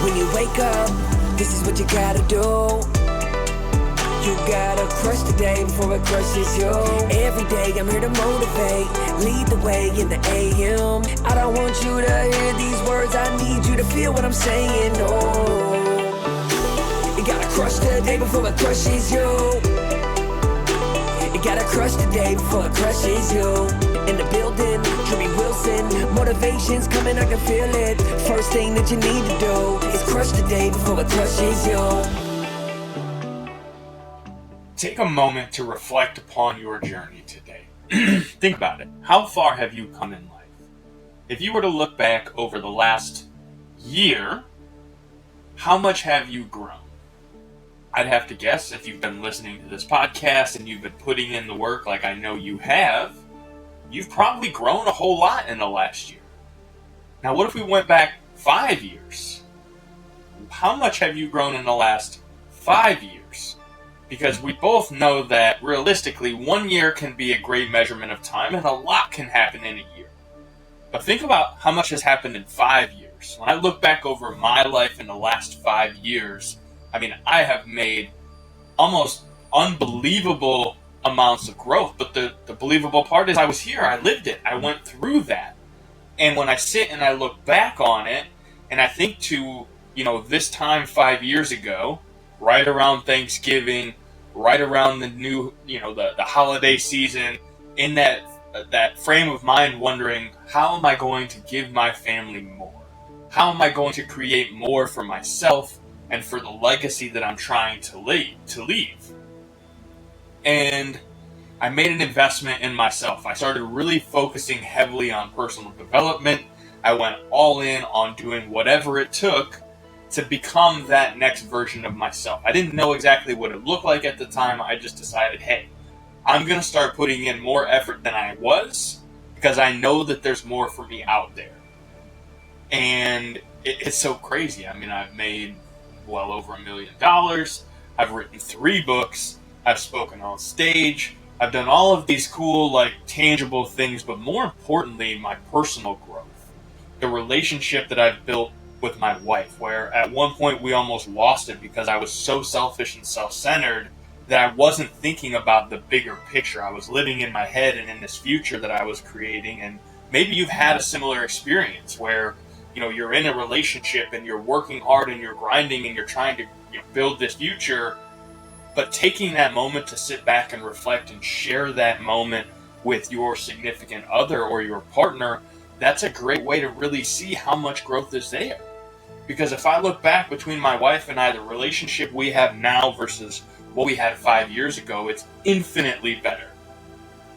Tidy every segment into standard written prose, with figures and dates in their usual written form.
When you wake up, this is what you gotta do. You gotta crush the day before it crushes you. Every day I'm here to motivate, lead the way in the AM. I don't want you to hear these words, I need you to feel what I'm saying. Oh, you gotta crush the day before it crushes you. You gotta crush the day before it crushes you. In the building, Drewbie Wilson, motivation's coming, I can feel it. First thing that you need to do is crush the day before it crushes you. Take a moment to reflect upon your journey today. Think about it. How far have you come in life? If you were to look back over the last year, how much have you grown? I'd have to guess, if you've been listening to this podcast and you've been putting in the work like I know you have, you've probably grown a whole lot in the last year. Now, what if we went back 5 years? How much have you grown in the last 5 years? Because we both know that, realistically, 1 year can be a great measurement of time, and a lot can happen in a year. But think about how much has happened in 5 years. When I look back over my life in the last 5 years, I mean, I have made almost unbelievable amounts of growth. But the believable part is I was here, I lived it, I went through that. And when I sit and I look back on it, and I think to, this time 5 years ago, right around Thanksgiving, right around the new, the holiday season, in that frame of mind, wondering, how am I going to give my family more? How am I going to create more for myself and for the legacy that I'm trying to leave? And I made an investment in myself. I started really focusing heavily on personal development. I went all in on doing whatever it took to become that next version of myself. I didn't know exactly what it looked like at the time. I just decided, hey, I'm going to start putting in more effort than I was, because I know that there's more for me out there. And it's so crazy. I mean, I've made well over $1 million. I've written 3 books. I've spoken on stage. I've done all of these cool, tangible things, but more importantly, my personal growth. The relationship that I've built with my wife, where at one point we almost lost it because I was so selfish and self-centered that I wasn't thinking about the bigger picture. I was living in my head and in this future that I was creating. And maybe you've had a similar experience where, you're in a relationship and you're working hard and you're grinding and you're trying to build this future, but taking that moment to sit back and reflect and share that moment with your significant other or your partner, that's a great way to really see how much growth is there. Because if I look back between my wife and I, the relationship we have now versus what we had 5 years ago, it's infinitely better.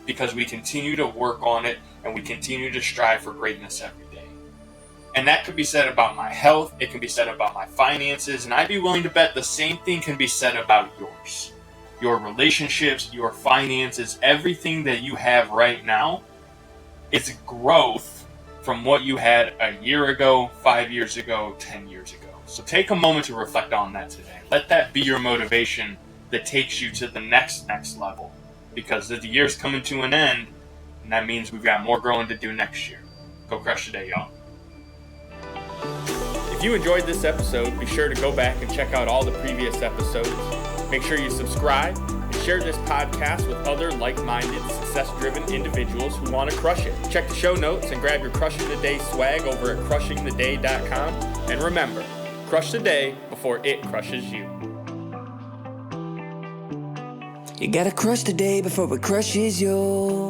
Because we continue to work on it and we continue to strive for greatness every day. And that could be said about my health, it can be said about my finances, and I'd be willing to bet the same thing can be said about yours. Your relationships, your finances, everything that you have right now, it's growth from what you had a year ago, 5 years ago, 10 years ago. So take a moment to reflect on that today. Let that be your motivation that takes you to the next level. Because the year's coming to an end, and that means we've got more growing to do next year. Go crush today, y'all. If you enjoyed this episode, be sure to go back and check out all the previous episodes. Make sure you subscribe and share this podcast with other like-minded, success-driven individuals who want to crush it. Check the show notes and grab your Crushing the Day swag over at crushingtheday.com. And remember, crush the day before it crushes you. You gotta crush the day before it crushes you.